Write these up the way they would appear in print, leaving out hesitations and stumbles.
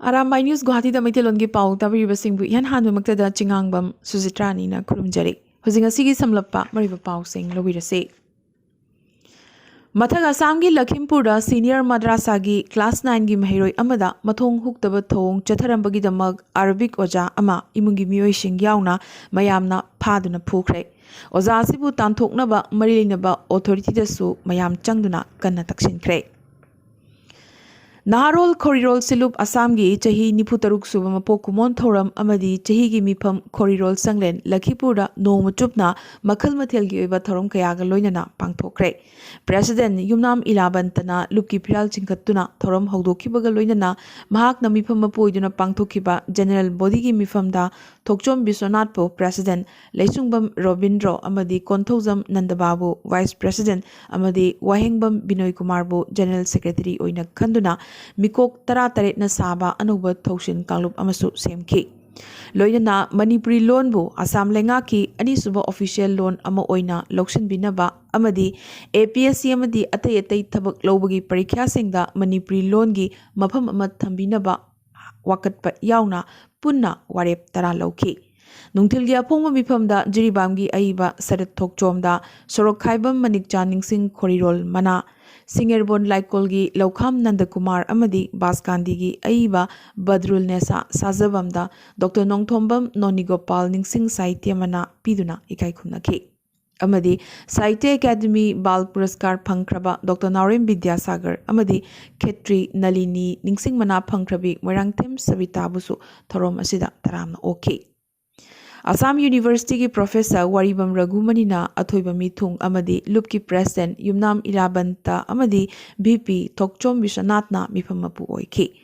Arambai News Guwahati da Maitelongi Pau tabiriba singbu yan hanbamagtada chingangbam Suzitrani na kurumjari. Hojing asigi samlappa mariba pau sing lobirase. Mathaga Assamgi Lakhimpura Senior Madrasagi Class 9 gi mahiroi amada mathong huktaba thong chatharambagi damag Arabic oja ama imungi miyoi sing yauna mayamna phaduna phukre. Oja asibu tanthoknaba marilinaba authority dasu mayam changduna kanna taksinkre. Naharol Korirol Silup Assamgi Chahi Niputaruk Subama Pokumon Thoram Amadi Chahi gi Mipam Korirol Sanglen Lakhipura No Machupna Makhal Mathelgi Eva Thoram Kayaga Loinana Pangthokre. President Yumnam Ilabantana Lupki Piral Chinkatuna Thoram Hogdokibaga Loinana Mahak Namipam Mapoiduna Pangthokiba General Body gi Mifamda Thokchom Bisonatpo President Leisungbam Robindro Amadi Konthozam Nandababu Vice President Amadi Wahengbam Binoy Kumarbu General Secretary Oina Khanduna Mikok Tara na Saba Anuba Thoshin Kanglup Amasu Semki. Loinana Manipuri loan bu Assam Lengaki Anisuba official loan ama oina Lokshan Binaba Amadi APSC Amadi Atay Tabak Lobagi Parikya Singda Manipuri loan gi Mapam Amat Thambinaba Wakatpa Yauna Punna Warep Tara Loki. Nungtilgi apongma mifamda jiribamgi aiba sarat thokchomda sorok khaibam manik chaning sing korirol mana Singerbon Laikolgi Laukham Nandakumar Amadi Baskandi gi aiba Badrul Nesa Sajabamda Dr. Nongthombam Nonigopal Ningsing Sahitya mana piduna ikai khumnaki. Amadi Sahitya Academy Bal Puraskar Phangkraba Dr. Naurem Vidyasagar Amadi Khetri Nalini Ningsing mana phangkrabi Moirangthem Savita busu thorom asida taramna okay. Assam University ki Professor Waribam Raghumanina Athoiba Mithung Amadi Lupki President Yumnam Ilabanta Amadi BP Thokchom Bishanatna Mifamapu Oiki.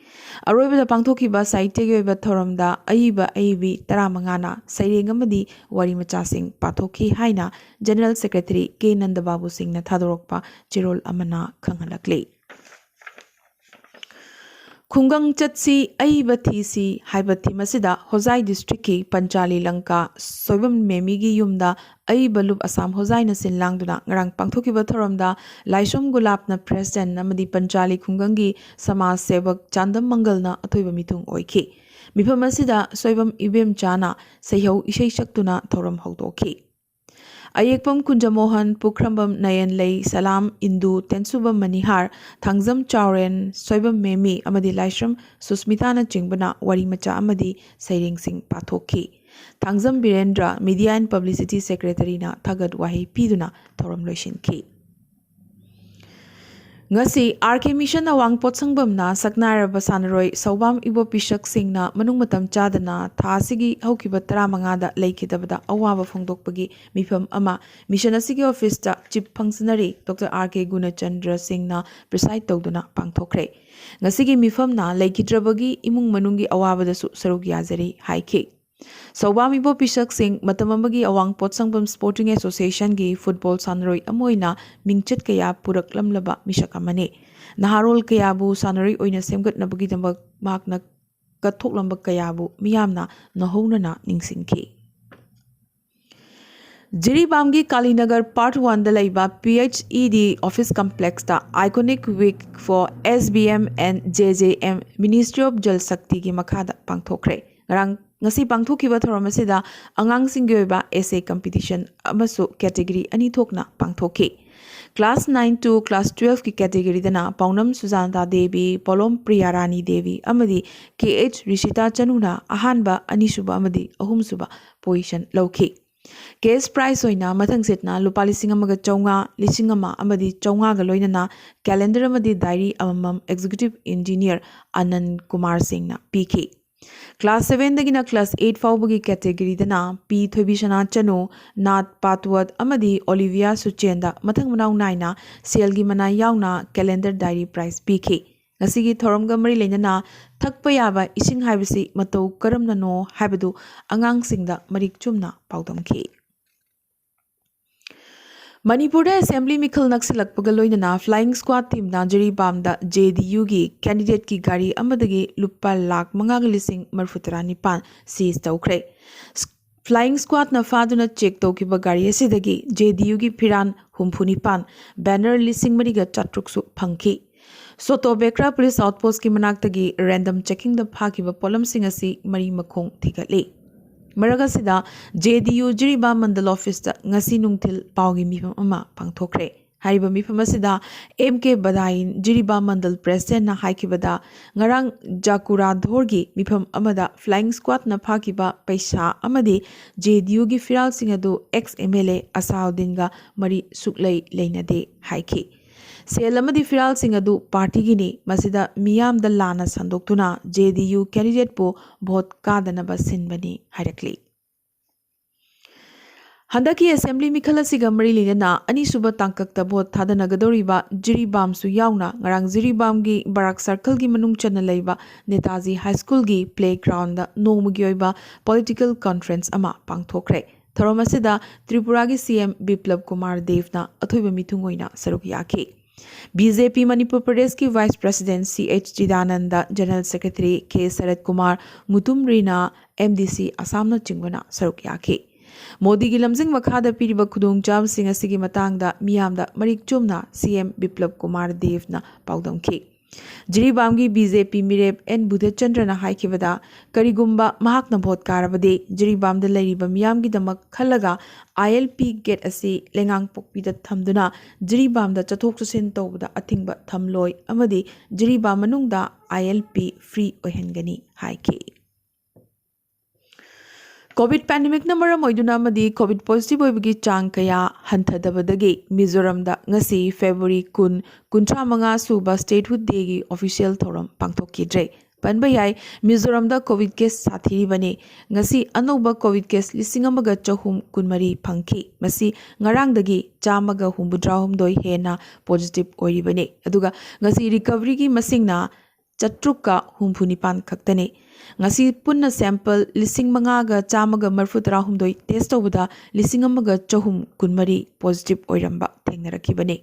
Aroiba Pangthokiba Sahitya Oiba Thoramda Aiba Aibi Taramangana Saireng Amadi Warimacha Singh Pathoki Haina General Secretary K Nandababu Singh na Thadorokpa Chirol Amana Khanghalakle. Khungang Chatsi Aibathisi Haibati Masida Hozai District ki Panchali Lanka Soibam Memigi Yumda Aibalup Assam Hozai na Sinlangduna Ngarang Pangthokiba Thoramda Laishom Gulapna President Namadi Panchali Khungangi Samaj Sevak Chandam Mangalna Athoiba Mithung Oiki. Mifam asida Soibam Ibem Chana Sayhau Ishai Shaktuna Thoram Hogdoki. Ayekpam Kunjamohan Pukrambam Nayan Lay Salam Indu Tensubam Manihar Thangzam Chauren Soibam Memi Amadi Laishram Susmitana Chingbana Warimacha Amadi Saireng Singh Pathoki. Thangzam Birendra Media and Publicity Secretary na Thagad Wahi Piduna Thoram Loishinki. Ngasi RK Mission na Wangpot Sangbam na Saknara Basanaroi Saubam Ibo Pishak Singh na Manung Matam Chadana Thasigi Haukiba Taramangada Laikidabada Awaba Fongdokpagi Mifam Ama Mission Asigi Office ta Chief Functionary Dr. RK Gunachandra Singh na preside Togduna Pangthokre. Ngasigi Mifam na Laikidrabagi Imung Manungi Awabada Su Sarugyazari Haiki. Saubam Ibo Pishak Singh Matamamagi Awang Pot Sangbam Sporting Association gi Football Sanaroi Amoina Mingchet Kaya Purak Lamlaba Mishakamane. Naharol Kayabu Sanaroi Oina Semgat Nabagi Dambak Magna Katok Lambak Kayabu Miyamna Nahonana Ningsingki. Jiribamgi Kalinagar Part 1 da laiba PHED Office Complex da Iconic Week for SBM and JJM Ministry of Jal Shakti gi Makhada Pangthokre. Ngarang Ngasi Pangthokiba Thoram asida Angang Singgi Oiba Essay Competition Amasu Category Ani Thokna Pangthoki. Class 9 to Class 12 ki category dana Paunam Suzanta Devi, Polom Priyarani Devi Amadi KH Rishita Chanuna Ahanba Anisuba Amadi Ahumsuba position Loki. Case prize oina mathang setna lupa lising amaga chaunga lising ama amadi chaunga ga loinana calendar amadi diary amam executive engineer Anand Kumar Singh na PK. Class 7 dagina Class 8 faubagi category dana P Thobishana Chano Nat Patwat Amadi Olivia Suchenda Mathang Manau Naina Selgi Mana Yauna Calendar Diary Prize PK. Ngasigi Thoramga Mari Lenana Thakpa Yaba Ising Haibasi Mato Karamna no Haibadu Angang Singda Marik Chumna Paudamki. Manipuri Assembly Mikhal Naksilakpaga Loinana Flying Squad Team na Jiribamda JDU gi candidate ki gari amadagi lupa lakh mangagalising marfutara nipan seize tawkre. Flying Squad na faduna check tawkiba gari asidagi JDU gi Piran humphunipan banner lising mariga chatruksu phangki. सोटोबेक्रा police outpost की मनाक्तगी random checking द फाकिबा पोलमसिंग असि मरी मखोंग थिगतले मरग असिदा जेडीयू जिरिबा mandal office ngasi nungthil paugi mifam ama pangthokre hariba mifam asida mk badain jiriba mandal president na haikibada ngarang jakura dhorgi mifam amada flying squad na phakiba paisa amadi JDU gi firal sing adu ex MLA Asauddin ga mari suklei leinade haiki सेल अमदी फिराल सिंह अदु party गिनी मसिदा मियाम द लाना संदोक्तुना JDU कैंडिडेट पो भोट कादनबा सिनबनी हाइरक्ली हंदकी असेंबली मिखल असिगा मरी लिनना अनिसुबा तांककता भोट थादनगदोरिबा जिरीबाम सु यावना ngarang जिरीबाम गी बराक सर्कल गी मनुंग चना लेबा नेताजी हाई स्कूल गी प्लेग्राउंड दा नोमुगी ओइबा पॉलिटिकल कॉन्फ्रेंस अमा पांगथोखरे थरोम असिदा त्रिपुरा गी CM बिप्लब कुमार देवना अथोइबा मिथुंग ओइना सरुक याखी BJP मणिपुर प्रदेश की वाइस प्रेसिडेंट CH चिदानंद general secretary K Sharad Kumar मुतुमरीना MDC Assam चिंगवना सरुक याखी मोदी की लमजिंग मखादा पीरिबा खुदोंचाब सिंह असिगी मतांगदा मियामदा मरिक चुमना CM बिप्लब कुमार देवना पाउदमखी जिरीबाम की BJP मिरेप N बुधचंद्रना हाइकिबदा करिगुम्बा महाकना भोट कारबदे जिरीबाम द लैरिबा मियाम की दमक खल्लगा ILP गेट असि लेंगांग पोकपीदा थमदुना जिरीबाम द चथोक चसिन तौबदा अथिंगबा थमलोय अमदि जिरीबाम मनुंगदा ILP फ्री ओहनगनी हाइकी कोविड पैंडेमिक न मरम ओइदुना मदी कोविड पॉजिटिव ओइबगी चांग कया हंथदबदगी मिजोरम दा ngasi फेब्रुअरी 19 सुबा स्टेटहुड डे गी ऑफिशियल थोरम पांगथोकिद्रे पनबा याय मिजोरम दा कोविड केस साथीरिबने ngasi अनोबा कोविड केस 1440 फंखी मसी ngarang dagi 163 हेना पॉजिटिव ओइरिबने अदुगा ngasi रिकवरी गी मसिंगना चट्रुका हुंफुनिपान खक्तने ngasi punna sample 5,134 टेस्ट तौबदा 1,403 पॉजिटिव ओइरंबा थेंगनरखिबने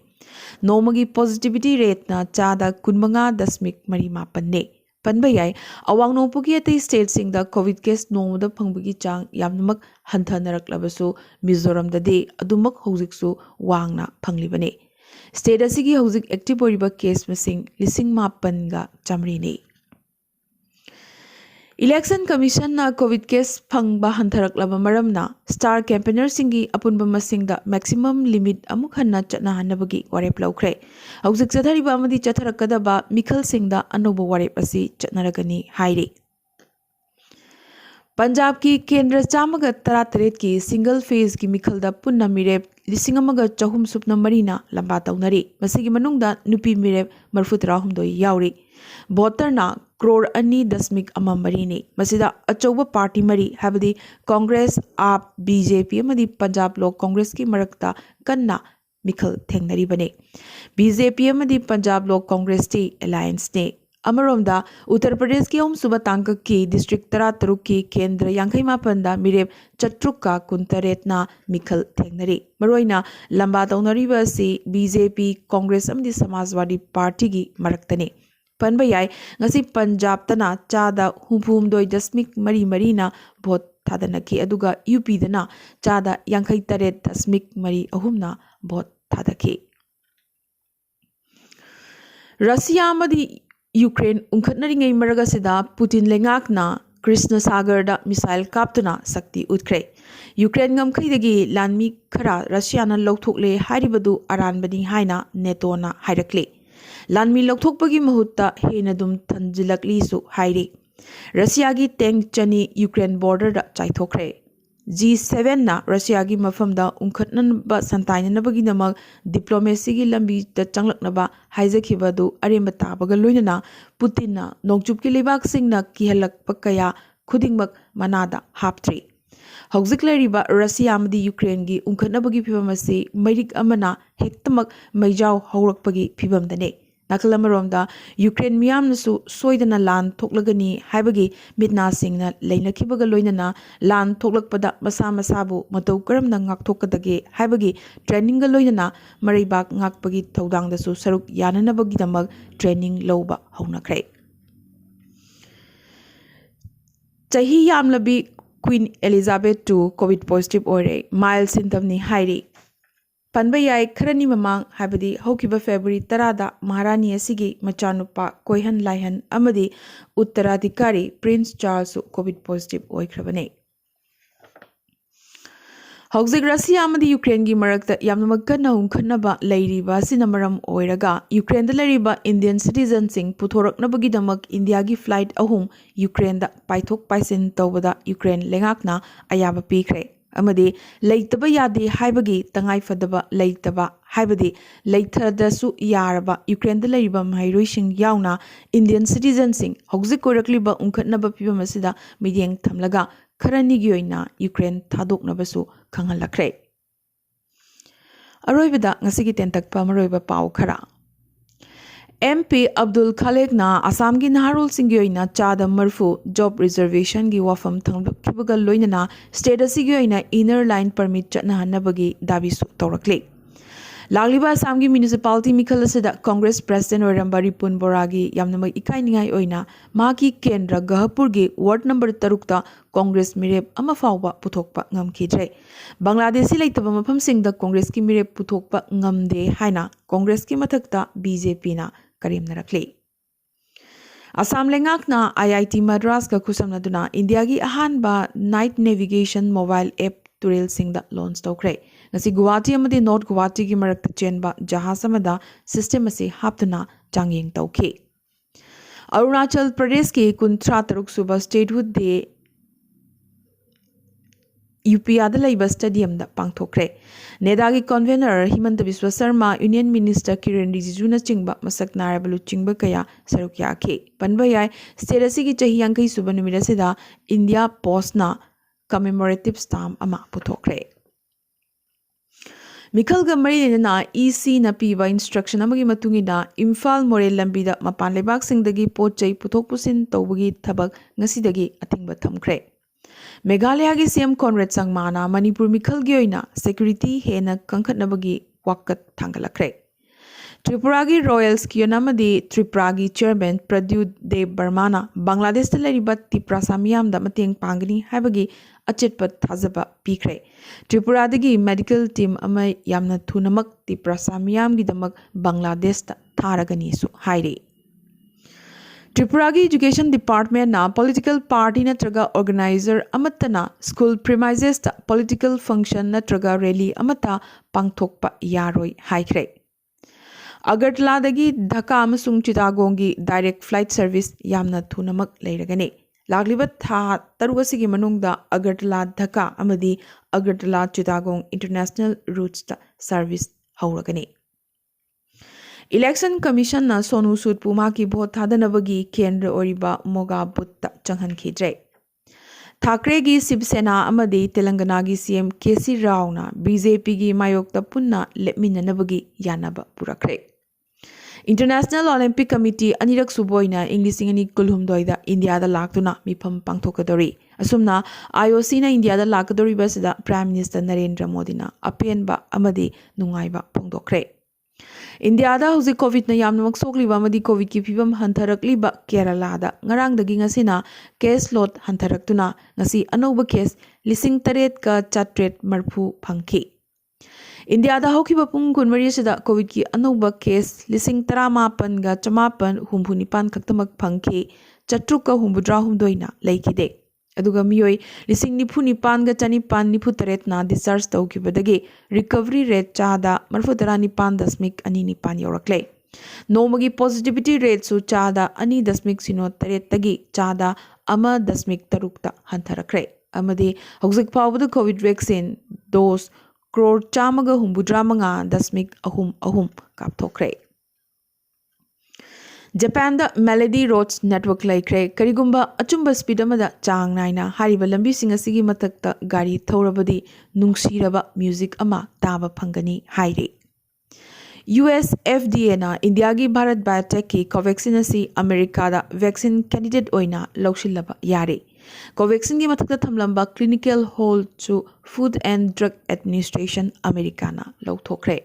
नोमगी पॉजिटिविटी रेट ना चादा 15.8 ने पनबा याय अवांग नोपुगी अतै स्टेट सिंग दा कोविड केस नोमदा फंगबगी चांग यामनमक हंथनरक्लबसु मिजोरम ददे अदुमक हौजिकसु वांगना फंगलिबने स्टेट असिगी हौजिक एक्टिव ओइरिबा केस मसिंग 5,900 ने इलेक्शन कमीशन ना कोविड केस फंगबा हंथरक्लबा मरमना स्टार कैंपेनर सिंगी अपुनबा मसिंगदा मैक्सिमम लिमिट अमुक हन्ना चना हन्नबगी वारेप लौख्रे हौजिक चथरिबा अमदि चथरकदबा मिखल सिंगदा अनोबा वारेप असि चतनरगनी हाइरे पंजाब की केंद्र 133 की सिंगल फेज की मिखलदा पुन्ना मिरेप 1,400 सुपना मरीना लंबा तौनरी मसिगी मनुंगदा नुपी मिरेप 43 यावरी भोटरना crore 2.1 ने मसिदा अचौबा पार्टी मरी हाबदी कांग्रेस आप BJP अमदी पंजाब लोक कांग्रेस की मरकता कन्ना मिखल थेंगनरीबने BJP अमदी पंजाब लोक कांग्रेस टी अलायंस ने अमरोमदा उत्तर प्रदेश की सुबह तांक की डिस्ट्रिक्ट 13 की केंद्र 58 मिरेप चट्रुका कुंतरेतना मिखल थेंगनरी मरोइना लंबा तौनरीबा से BJP कांग्रेस अमदी समाजवादी पार्टी की मरकतने पनबा याय ngasi पंजाब तना चादा humphumdoi.3 ना भोट थादनकी अदुगा UP दना चादा 58.3 ना भोट थादकी रशिया मदी यूक्रेन उंखटनरिंगै मरगसिदा पुतिन लेंगाकना कृष्ण सागर दा मिसाइल काप्तुना शक्ति उठ्ख्रे यूक्रेन गमखैदगी लानमी खरा रशियाना लौथोकले हारिबदु अरानबनी हाइना नेटोना हाइरक्ले लानमी लौथोकपगी महुत्ता हेनदुम थंजिलकलीसु हाइरे रशिया की टैंक चनी यूक्रेन बॉर्डर दा चाइथोख्रे G7 ना रशिया की मफमदा उंखटनबा संताइनबगी नमक डिप्लोमेसी की लंबी द चंगलकनबा हाइजखिबदु अरेंब ताबगा लोइनना पुतिनना नोकजुब की लेबाक सिंगना किहलकप कया खुदिंगमक मनादा हापत्रि हौजिक लैरिबा रशिया अमदी यूक्रेन की उंखटनबगी फिबम असी मैरिक अमना हेक्तमक मैजाव हौरकपगी फिबमदने नाखलमरोमदा यूक्रेन मियामनसु सोइदना लान थोकलगनी हाइबगी मिटना सिंगना लैनखिबगा लोइनना लान थोकलकपदा मसा मसाबु मतौ करमना ngakthokadage हाइबगी ट्रेनिंग लोइनना मरैबाक ngakpagi थौदांगदसु सरुक याननबगीदमक ट्रेनिंग लौबा हौनख्रे चाही यामलबी queen Elizabeth II covid positive ओरे माइल सिंटमनी हाइरी ꯄꯟꯕ ꯌꯥꯏ ꯈꯔꯅꯤ ꯃꯃꯥꯡ ꯍꯥꯏꯕꯗꯤ ꯍꯧꯈꯤꯕ ꯐꯦꯕ꯭ꯔꯨꯋꯥꯔꯤ 10ꯗ ꯃꯍꯥꯔꯥꯅꯤ ꯑꯁꯤꯒꯤ ꯃꯆꯥꯅꯨꯄꯥ ꯀꯣꯏꯍꯟ ꯂꯥꯏꯍꯟ ꯑꯃꯗꯤ ꯎꯠꯇꯔꯥꯙꯤꯀꯥꯔꯤ ꯄ꯭ꯔꯤꯟꯁ ꯆꯥꯔꯜꯁꯁꯨ ꯀꯣꯚꯤꯗ ꯄꯣꯖꯤꯇꯤꯚ ꯑꯣꯏꯈ꯭ꯔꯕꯅꯤ꯫ ꯍꯧꯖꯤꯛ ꯔꯁꯤꯌꯥ ꯑꯃꯗꯤ ꯌꯨꯀ꯭ꯔꯦꯟꯒꯤ ꯃꯔꯛꯇ ꯌꯥꯝꯅꯃꯛ ꯀꯟꯅ ꯎꯪꯈꯠꯅꯕ ꯂꯩꯔꯤꯕ ꯑꯁꯤꯅ ꯃꯔꯝ ꯑꯣꯏꯔꯒ ꯌꯨꯀ꯭ꯔꯦꯟꯗ ꯂꯩꯔꯤꯕ ꯏꯟꯗꯤꯌꯟ ꯁꯤꯇꯤꯖꯟꯁꯤꯡ ꯄꯨꯊꯣꯔꯛꯅꯕꯒꯤꯗꯃꯛ ꯏꯟꯗꯤꯌꯥꯒꯤ ꯐ꯭ꯂꯥꯏꯠ 3 ꯌꯨꯀ꯭ꯔꯦꯟꯗ ꯄꯥꯏꯊꯣꯛ ꯄꯥꯏꯁꯤꯟ ꯇꯧꯕꯗ ꯌꯨꯀ꯭ꯔꯦꯟ ꯂꯩꯉꯥꯛꯅ ꯑꯌꯥꯕ ꯄꯤꯈ꯭ꯔꯦ ꯑꯃꯗꯤ ꯂꯩꯇꯕ ꯌꯥꯗꯦ ꯍꯥꯏꯕꯒꯤ ꯇꯉꯥꯏꯐꯗꯕ ꯂꯩꯇꯕ ꯍꯥꯏꯕꯗꯤ ꯂꯩꯊꯗꯁꯨ ꯌꯥꯔꯕ ꯌꯨꯀ꯭ꯔꯦꯟꯗ ꯂꯩꯔꯤꯕ ꯃꯍꯩꯔꯣꯏꯁꯤꯡ ꯌꯥꯎꯅ ꯏꯟꯗꯤꯌꯟ ꯁꯤꯇꯤꯖꯟꯁꯤꯡ ꯍꯧꯖꯤꯛ ꯑꯣꯏꯔꯛꯂꯤꯕ ꯎꯪꯈꯠꯅꯕ ꯐꯤꯚꯝ ꯑꯁꯤꯗ ꯃꯤꯠꯌꯦꯡ ꯊꯝꯂꯒ ꯈꯔꯅꯤꯒꯤ ꯑꯣꯏꯅ ꯌꯨꯀ꯭ꯔꯦꯟ ꯊꯥꯗꯣꯛꯅꯕꯁꯨ ꯈꯪꯍꯜꯂꯛꯈ꯭ꯔꯦ꯫ ꯑꯔꯣꯏꯕꯗ ꯉꯁꯤꯒꯤ ꯇꯦꯟꯇꯛꯄ ꯃꯔꯨꯑꯣꯏꯕ ꯄꯥꯎ ꯈꯔ MP ꯑब्ꯗꯨꯜ ꯈꯥꯂꯦꯛꯅ ꯑꯁꯥꯝꯒꯤ ꯅꯍꯥꯔꯣꯜꯁꯤꯡꯒꯤ ꯑꯣꯏꯅ ꯆꯥꯗ 40 ꯖꯣꯕ ꯔꯤꯖꯔቬꯁꯟꯒꯤ ꯋꯥꯐꯝ ꯊꯝꯈꯤꯕꯒ ꯂꯣꯏꯅꯅ ꯁ꯭ꯇꯦꯠ ꯑꯁꯤꯒꯤ ꯑꯣꯏꯅ ꯏꯅꯔ ꯂꯥꯏꯟ ꯄꯔꯃꯤꯠ ꯆꯠꯅꯍꯟꯅꯕꯒꯤ ꯗꯥꯕꯤꯁꯨ ꯇꯧꯔꯛꯂꯤ꯫ ꯂꯥꯛꯂꯤꯕ ꯑꯁꯥꯝꯒꯤ ꯃ꯭ꯌꯨꯅꯤꯁꯤꯄꯥꯂꯤꯇꯤ ꯃꯤꯈꯜ ꯑꯁꯤꯗ ꯀꯣꯡꯒ꯭ꯔꯦꯁ ꯄ꯭ꯔꯦꯁꯤꯗꯦꯟꯠ ꯑꯣꯏꯔꯝꯕ ꯔꯤꯄꯨꯟ ꯕꯣꯔꯥꯒꯤ ꯌꯥꯝꯅꯃꯛ ꯏꯀꯥꯏꯅꯤꯡꯉꯥꯏ ꯑꯣꯏꯅ ꯃꯍꯥꯛꯀꯤ ꯀꯦꯟꯗ꯭ꯔ ꯒꯍꯄꯨꯔꯒꯤ ꯋꯥꯔꯗ ꯅꯝꯕꯔ 6ꯇ ꯀꯣꯡꯒ꯭ꯔꯦꯁ ꯃꯤꯔꯦꯞ ꯑꯃ ꯐꯥꯎꯕ ꯄꯨꯊꯣꯛꯄ ꯉꯝꯈꯤꯗ꯭ꯔꯦ꯫ ꯕꯪꯒ꯭ꯂꯥꯗꯦꯁꯤ ꯂꯩꯇꯕ ꯃꯐꯝꯁꯤꯡꯗ ꯀꯣꯡꯒ꯭ꯔꯦꯁꯀꯤ ꯃꯤꯔꯦꯞ ꯄꯨꯊꯣꯛꯄ ꯉꯝꯗꯦ ꯍꯥꯏꯅ ꯀꯣꯡꯒ꯭ꯔꯦꯁꯀꯤ ꯃꯊꯛꯇ BJPꯅ ꯀꯔꯦꯝꯅꯔꯛꯂꯤ꯫ ꯑꯁꯥꯝ ꯂꯩꯉꯥꯛꯅ IIT ꯃꯗ꯭ꯔꯥꯁꯀ ꯈꯨꯠꯁꯝꯅꯗꯨꯅ ꯏꯟꯗꯤꯌꯥꯒꯤ ꯑꯍꯥꯟꯕ ꯅꯥꯏꯠ ꯅꯦꯚꯤꯒꯦꯁꯟ ꯃꯣꯕꯥꯏꯜ ꯑꯦꯞ ꯇꯨꯔꯦꯜꯁꯤꯡꯗ ꯂꯣꯟꯆ ꯇꯧꯈ꯭ꯔꯦ꯫ ꯉꯁꯤ ꯒꯨꯋꯥꯍꯥꯇꯤ ꯑꯃꯗꯤ ꯅꯣꯔꯊ ꯒꯨꯋꯥꯍꯥꯇꯤꯒꯤ ꯃꯔꯛꯇ ꯆꯦꯟꯕ ꯖꯍꯥꯖ ꯑꯃꯗ ꯁꯤꯁꯇꯦꯝ ꯑꯁꯤ ꯍꯥꯞꯇꯨꯅ ꯆꯥꯡꯌꯦꯡ ꯇꯧꯈꯤ꯫ ꯑꯔꯨꯅꯥꯆꯜ ꯄ꯭ꯔꯗꯦꯁꯀꯤ 63 ꯁꯨꯕ ꯁ꯭ꯇꯦꯠꯍꯨꯗ ꯗꯦ ꯌꯨꯄꯤꯌꯥꯗ ꯂꯩꯕ ꯁ꯭ꯇꯦꯗꯤꯌꯝꯗ ꯄꯥꯡꯊꯣꯛꯈ꯭ꯔꯦ꯫ ꯅꯦꯗꯥꯒꯤ convener ꯍꯤꯃꯟꯇ Visva Sharma, union minister ꯀꯤꯔꯦꯟ ꯔꯤꯖꯤꯖꯨꯅꯆꯤꯡꯕ ꯃꯁꯛ ꯅꯥꯏꯔꯕ ꯂꯨꯆꯤꯡꯕ ꯀꯌꯥ ꯁꯔꯨꯛ ꯌꯥꯈꯤ꯫ ꯄꯟꯕ ꯌꯥꯏ ꯁ꯭ꯇꯦꯠ ꯑꯁꯤꯒꯤ ꯆꯍꯤ 50 ꯁꯨꯕ ꯅꯨꯃꯤꯠ ꯑꯁꯤꯗ ꯏꯟꯗꯤꯌꯥ ꯄꯣꯁꯠꯅ ꯀꯃꯦꯃꯣꯔꯦꯇꯤꯚ ꯁ꯭ꯇꯥꯝꯞ ꯑꯃ ꯄꯨꯊꯣꯛꯈ꯭ꯔꯦ꯫ ꯃꯤꯈꯜꯒ ꯃꯔꯤ ꯂꯩꯅꯅ ECꯅ ꯄꯤꯕ ꯏꯟꯁꯇ꯭ꯔꯛꯁꯟ ꯑꯃꯒꯤ ꯃꯇꯨꯡꯏꯟꯅ ꯏꯝꯐꯥꯜ ꯃꯣꯔꯦ ꯂꯝꯕꯤꯗ ꯃꯄꯥꯟ ꯂꯩꯕꯥꯛꯁꯤꯡꯗꯒꯤ ꯄꯣꯠ-ꯆꯩ ꯄꯨꯊꯣꯛ ꯄꯨꯁꯤꯟ ꯇꯧꯕꯒꯤ ꯊꯕꯛ ꯉꯁꯤꯗꯒꯤ ꯑꯊꯤꯡꯕ ꯊꯝꯈ꯭ꯔꯦ꯫ ꯃꯦꯘꯥꯂꯌꯥꯒꯤ CM ꯀꯣꯟꯔꯦꯗ ꯁꯪꯃꯥꯅ ꯃꯅꯤꯄꯨꯔ ꯃꯤꯈꯜꯒꯤ ꯑꯣꯏꯅ ꯁꯦꯀ꯭ꯌꯨꯔꯤꯇꯤ ꯍꯦꯟꯅ ꯀꯟꯈꯠꯅꯕꯒꯤ ꯋꯥꯀꯠ ꯊꯥꯡꯒꯠꯂꯛꯈ꯭ꯔꯦ꯫ ꯇ꯭ꯔꯤꯄꯨꯔꯥꯒꯤ ꯔꯣꯌꯦꯜ ꯁ꯭ꯀꯤꯌꯟ ꯑꯃꯗꯤ ꯇ꯭ꯔꯤꯄꯨꯔꯥꯒꯤ ꯆꯦꯌꯔꯃꯦꯟ ꯄ꯭ꯔꯗ꯭ꯌꯨꯠ ꯗꯦꯕ ꯕꯔꯃꯥꯅ ꯕꯪꯒ꯭ꯂꯥꯗꯦꯁꯇ ꯂꯩꯔꯤꯕ ꯇꯤꯄ꯭ꯔꯥꯁꯥ ꯃꯤꯌꯥꯝꯗ ꯃꯇꯦꯡ ꯄꯥꯡꯒꯅꯤ ꯍꯥꯏꯕꯒꯤ ꯑꯆꯦꯠꯄ ꯊꯥꯖꯕ ꯄꯤꯈ꯭ꯔꯦ꯫ ꯇ꯭ꯔꯤꯄꯨꯔꯥꯗꯒꯤ ꯃꯦꯗꯤꯀꯦꯜ ꯇꯤꯝ ꯑꯃ ꯌꯥꯝꯅ ꯊꯨꯅꯃꯛ ꯇꯤꯄ꯭ꯔꯥꯁꯥ ꯃꯤꯌꯥꯝꯒꯤꯗꯃꯛ ꯕꯪꯒ꯭ꯂꯥꯗꯦꯁꯇ ꯊꯥꯔꯒꯅꯤꯁꯨ ꯍꯥꯏꯔꯤ꯫ ꯇ꯭ꯔꯤꯄꯨꯔꯥꯒꯤ ꯏꯗꯨꯀꯦꯁꯟ ꯗꯤꯄꯥꯔꯠꯃꯦꯟꯠꯅ ꯄꯣꯂꯤꯇꯤꯀꯦꯜ ꯄꯥꯔꯇꯤ ꯅꯠꯇ꯭ꯔꯒ ꯑꯣꯔꯒꯅꯥꯏꯖꯔ ꯑꯃꯠꯇꯅ ꯁ꯭ꯀꯨꯜ ꯄ꯭ꯔꯤꯃꯥꯏꯖꯦꯁꯇ ꯄꯣꯂꯤꯇꯤꯀꯦꯜ ꯐꯪꯁꯟ ꯅꯠꯇ꯭ꯔꯒ ꯔꯦꯂꯤ ꯑꯃꯠꯇ ꯄꯥꯡꯊꯣꯛꯄ ꯌꯥꯔꯣꯏ ꯍꯥꯏꯈ꯭ꯔꯦ꯫ ꯑꯒꯔꯇꯂꯥꯗꯒꯤ ꯙꯥꯀꯥ ꯑꯃꯁꯨꯡ ꯆꯤꯇꯥꯒꯣꯡꯒꯤ ꯗꯥꯏꯔꯦꯛ ꯐ꯭ꯂꯥꯏꯠ ꯁꯔꯚꯤꯁ ꯌꯥꯝꯅ ꯊꯨꯅꯃꯛ ꯂꯩꯔꯒꯅꯤ꯫ ꯂꯥꯛꯂꯤꯕ ꯊꯥ 6 ꯑꯁꯤꯒꯤ ꯃꯅꯨꯡꯗ ꯑꯒꯔꯇꯂꯥ ꯙꯥꯀꯥ ꯑꯃꯗꯤ Agartala ꯆꯤꯇꯥꯒꯣꯡ international ꯔꯨꯠꯁꯇ service ꯍꯧꯔꯒꯅꯤ꯫ Election ꯀꯃꯤꯁꯟꯅ Sonu ꯁꯨꯗꯄꯨ ꯃꯍꯥꯛꯀꯤ ꯚꯣꯠ ꯊꯥꯗꯅꯕꯒꯤ ꯀꯦꯟꯗ꯭ꯔ ꯑꯣꯏꯔꯤꯕ ꯃꯣꯒꯥ ꯕꯨꯊꯇ ꯆꯪꯍꯟꯈꯤꯗ꯭ꯔꯦ꯫ ꯊꯥꯀ꯭ꯔꯦꯒꯤ ꯁꯤꯕ ꯁꯦꯅꯥ ꯑꯃꯗꯤ ꯇꯦꯂꯪꯒꯅꯥꯒꯤ CM KC ꯔꯥꯎꯅ BJPꯒꯤ ꯃꯥꯌꯣꯛꯇ ꯄꯨꯟꯅ ꯂꯦꯞꯃꯤꯟꯅꯅꯕꯒꯤ ꯌꯥꯅꯕ ꯄꯨꯔꯛꯈ꯭ꯔꯦ꯫ ꯏꯟꯇꯔꯅꯦꯁꯅꯦꯜ ꯑꯣꯂꯤꯝꯄꯤꯛ ꯀꯃꯤꯇꯤ ꯑꯅꯤꯔꯛ ꯁꯨꯕ ꯑꯣꯏꯅ ꯏꯪ 2016ꯗ ꯏꯟꯗꯤꯌꯥꯗ ꯂꯥꯛꯇꯨꯅ ꯃꯤꯐꯝ ꯄꯥꯡꯊꯣꯛꯀꯗꯧꯔꯤ꯫ ꯑꯁꯨꯝꯅ IOCꯅ ꯏꯟꯗꯤꯌꯥꯗ ꯂꯥꯛꯀꯗꯧꯔꯤꯕ ꯑꯁꯤꯗ ꯄ꯭ꯔꯥꯏꯝ ꯃꯤꯅꯤꯁꯇꯔ ꯅꯔꯦꯟꯗ꯭ꯔ ꯃꯣꯗꯤꯅ ꯑꯄꯦꯟꯕ ꯑꯃꯗꯤ ꯅꯨꯡꯉꯥꯏꯕ ꯐꯣꯡꯗꯣꯛꯈ꯭ꯔꯦ꯫ ꯏꯟꯗꯤꯌꯥꯗ ꯍꯧꯖꯤꯛ ꯀꯣꯚꯤꯗꯅ ꯌꯥꯝꯅꯃꯛ ꯁꯣꯛꯂꯤꯕ ꯑꯃꯗꯤ ꯀꯣꯚꯤꯗꯀꯤ ꯐꯤꯚꯝ ꯍꯟꯊꯔꯛꯂꯤꯕ ꯀꯦꯔꯂꯥꯗ ꯉꯔꯥꯡꯗꯒꯤ ꯉꯁꯤꯅ ꯀꯦꯁ ꯂꯣꯗ ꯍꯟꯊꯔꯛꯇꯨꯅ ꯉꯁꯤ ꯑꯅꯧꯕ ꯀꯦꯁ 8,930 ꯐꯪꯈꯤ꯫ ꯏꯟꯗꯤꯌꯥꯗ ꯍꯧꯈꯤꯕ ꯄꯨꯡ 24 ꯑꯁꯤꯗ ꯀꯣꯚꯤꯗꯀꯤ ꯑꯅꯧꯕ ꯀꯦꯁ 19,969 ꯈꯛꯇꯃꯛ ꯐꯪꯈꯤ꯫ 769ꯅ ꯂꯩꯈꯤꯗꯦ꯫ ꯑꯗꯨꯒ ꯃꯤꯑꯣꯏ 99,998ꯅ ꯗꯤꯁꯆꯥꯔꯖ ꯇꯧꯈꯤꯕꯗꯒꯤ ꯔꯤꯀꯚꯔꯤ ꯔꯦꯠ ꯆꯥꯗ 39.29 ꯌꯧꯔꯛꯂꯦ꯫ ꯅꯣꯡꯃꯒꯤ ꯄꯣꯖꯤꯇꯤꯚꯤꯇꯤ ꯔꯦꯠꯁꯨ ꯆꯥꯗ 2.08ꯇꯒꯤ ꯆꯥꯗ 1.6ꯇ ꯍꯟꯊꯔꯛꯈ꯭ꯔꯦ꯫ ꯑꯃꯗꯤ ꯍꯧꯖꯤꯛ ꯐꯥꯎꯕꯗ ꯀꯣꯚꯤꯗ ꯚꯦꯛꯁꯤꯟ ꯗꯣꯁ 1,163.33 ꯀꯥꯞꯊꯣꯛꯈ꯭ꯔꯦ꯫ ꯖꯄꯥꯟꯗ ꯃꯦꯂꯦꯗꯤ ꯔꯣꯗꯁ ꯅꯦꯠꯋꯥꯔꯛ ꯂꯩꯈ꯭ꯔꯦ꯫ ꯀꯔꯤꯒꯨꯝꯕ ꯑꯆꯨꯝꯕ ꯁ꯭ꯄꯤꯗ ꯑꯃꯗ ꯆꯥꯡ ꯅꯥꯏꯅ ꯍꯥꯏꯔꯤꯕ ꯂꯝꯕꯤꯁꯤꯡ ꯑꯁꯤꯒꯤ ꯃꯊꯛꯇ ꯒꯥꯔꯤ ꯊꯧꯔꯕꯗꯤ ꯅꯨꯡꯁꯤꯔꯕ ꯃ꯭ꯌꯨꯖꯤꯛ ꯑꯃ ꯇꯥꯕ ꯐꯪꯒꯅꯤ ꯍꯥꯏꯔꯤ꯫ US FDAꯅ ꯏꯟꯗꯤꯌꯥꯒꯤ ꯚꯥꯔꯠ ꯕꯥꯏꯑꯣꯇꯦꯛꯀꯤ ꯀꯣꯚꯦꯛꯁꯤꯟ ꯑꯁꯤ ꯑꯃꯦꯔꯤꯀꯥꯗ ꯚꯦꯛꯁꯤꯟ ꯀꯦꯟꯗꯤꯗꯦꯠ ꯑꯣꯏꯅ ꯂꯧꯁꯤꯜꯂꯕ ꯌꯥꯔꯦ꯫ ꯀꯣꯚꯦꯛꯁꯤꯟꯒꯤ ꯃꯊꯛꯇ ꯊꯝꯂꯝꯕ ꯀ꯭ꯂꯤꯅꯤꯀꯦꯜ ꯍꯣꯜꯗꯁꯨ ꯐꯨꯗ ꯑꯦꯟꯗ ꯗ꯭ꯔꯒ ꯑꯦꯗꯃꯤꯅꯤꯁꯇ꯭ꯔꯦꯁꯟ ꯑꯃꯦꯔꯤꯀꯥꯅ ꯂꯧꯊꯣꯛꯈ꯭ꯔꯦ꯫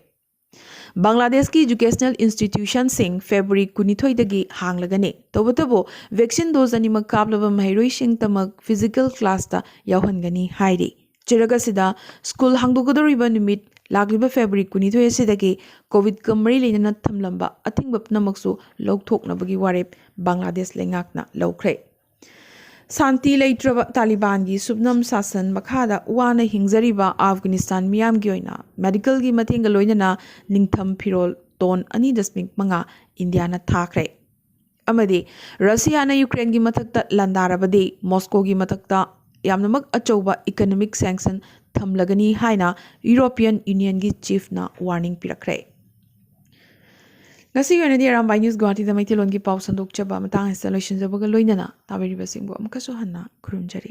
ꯕꯪꯒ꯭ꯂꯥꯗꯦꯁꯀꯤ ꯏꯖꯨꯀꯦꯁꯅꯦꯜ ꯏꯟꯁꯇꯤꯇ꯭ꯌꯨꯁꯟꯁꯤꯡ ꯐꯦꯕ꯭ꯔꯨꯋꯥꯔꯤ 22ꯗꯒꯤ ꯍꯥꯡꯂꯒꯅꯤ꯫ ꯇꯧꯕꯇꯕꯨ ꯚꯦꯛꯁꯤꯟ ꯗꯣꯖ ꯑꯅꯤꯃꯛ ꯀꯥꯞꯂꯕ ꯃꯍꯩꯔꯣꯏꯁꯤꯡꯇꯃꯛ ꯐꯤꯖꯤꯀꯦꯜ ꯀ꯭ꯂꯥꯁꯇ ꯌꯥꯎꯍꯟꯒꯅꯤ ꯍꯥꯏꯔꯤ꯫ ꯆꯩꯔꯛ ꯑꯁꯤꯗ ꯁ꯭ꯀꯨꯜ ꯍꯥꯡꯗꯣꯛꯀꯗꯧꯔꯤꯕ ꯅꯨꯃꯤꯠ ꯂꯥꯛꯂꯤꯕ ꯐꯦꯕ꯭ꯔꯨꯋꯥꯔꯤ 12 ꯑꯁꯤꯗꯒꯤ ꯀꯣꯚꯤꯗꯀ ꯃꯔꯤ ꯂꯩꯅꯅ ꯊꯝꯂꯝꯕ ꯑꯊꯤꯡꯕ ꯄꯨꯝꯅꯃꯛꯁꯨ ꯂꯧꯊꯣꯛꯅꯕꯒꯤ ꯋꯥꯔꯦꯞ ꯕꯪꯒ꯭ꯂꯥꯗꯦश ꯂꯩꯉꯥꯛꯅ ꯂꯧꯈ꯭ꯔꯦ꯫ ꯁꯥꯟꯇꯤ ꯂꯩꯇ꯭ꯔꯕ ꯇꯥꯂꯤꯕꯥꯟꯒꯤ ꯁꯨꯞꯅꯝ ꯁꯥꯁꯟ ꯃꯈꯥꯗ ꯋꯥꯅ ꯍꯤꯡꯖꯔꯤꯕ ꯑꯐꯒꯥꯅꯤꯁꯇꯥꯟ ꯃꯤꯌꯥꯝꯒꯤ ꯑꯣꯏꯅ ꯃꯦꯗꯤꯀꯦꯜꯒꯤ ꯃꯇꯦꯡꯒ ꯂꯣꯏꯅꯅ ꯅꯤꯡꯊꯝ ꯐꯤꯔꯣꯜ ꯇꯣꯟ 2.5 ꯏꯟꯗꯤꯌꯥꯅ ꯊꯥꯈ꯭ꯔꯦ꯫ ꯑꯃꯗꯤ ꯔꯁꯤꯌꯥꯅ ꯌꯨꯀ꯭ꯔꯦꯟꯒꯤ ꯃꯊꯛꯇ ꯂꯥꯟꯗꯥꯔꯕꯗꯤ ꯃꯣꯁꯀꯣꯒꯤ ꯃꯊꯛꯇ ꯌꯥꯝꯅꯃꯛ ꯑꯆꯧꯕ ꯏꯀꯣꯅꯣꯃꯤꯛ ꯁꯦꯡꯁꯟ ꯊꯝꯂꯒꯅꯤ ꯍꯥꯏꯅ ꯌꯨꯔꯣꯄꯤꯌꯟ ꯌꯨꯅꯤꯌꯟꯒꯤ ꯆꯤꯐꯅ ꯋꯥꯔꯅꯤꯡ ꯄꯤꯔꯛꯈ꯭ꯔꯦ꯫ ꯉꯁꯤꯒꯤ ꯑꯣꯏꯅꯗꯤ ꯑꯔꯥꯝꯕꯥꯏ ꯅ꯭ꯌꯨꯁ ꯒꯨꯋꯥꯍꯥꯇꯤꯗ ꯃꯩꯇꯩꯂꯣꯟꯒꯤ ꯄꯥꯎ ꯁꯟꯗꯣꯛꯆꯕ ꯃꯇꯥꯡ ꯑꯁꯤꯗ ꯂꯣꯏꯁꯤꯟꯖꯕꯒ ꯂꯣꯏꯅꯅ ꯇꯥꯕꯤꯔꯤꯕꯁꯤꯡꯕꯨ ꯑꯃꯨꯛꯀꯁꯨ ꯍꯟꯅ ꯈꯨꯔꯨꯝꯖꯔꯤ꯫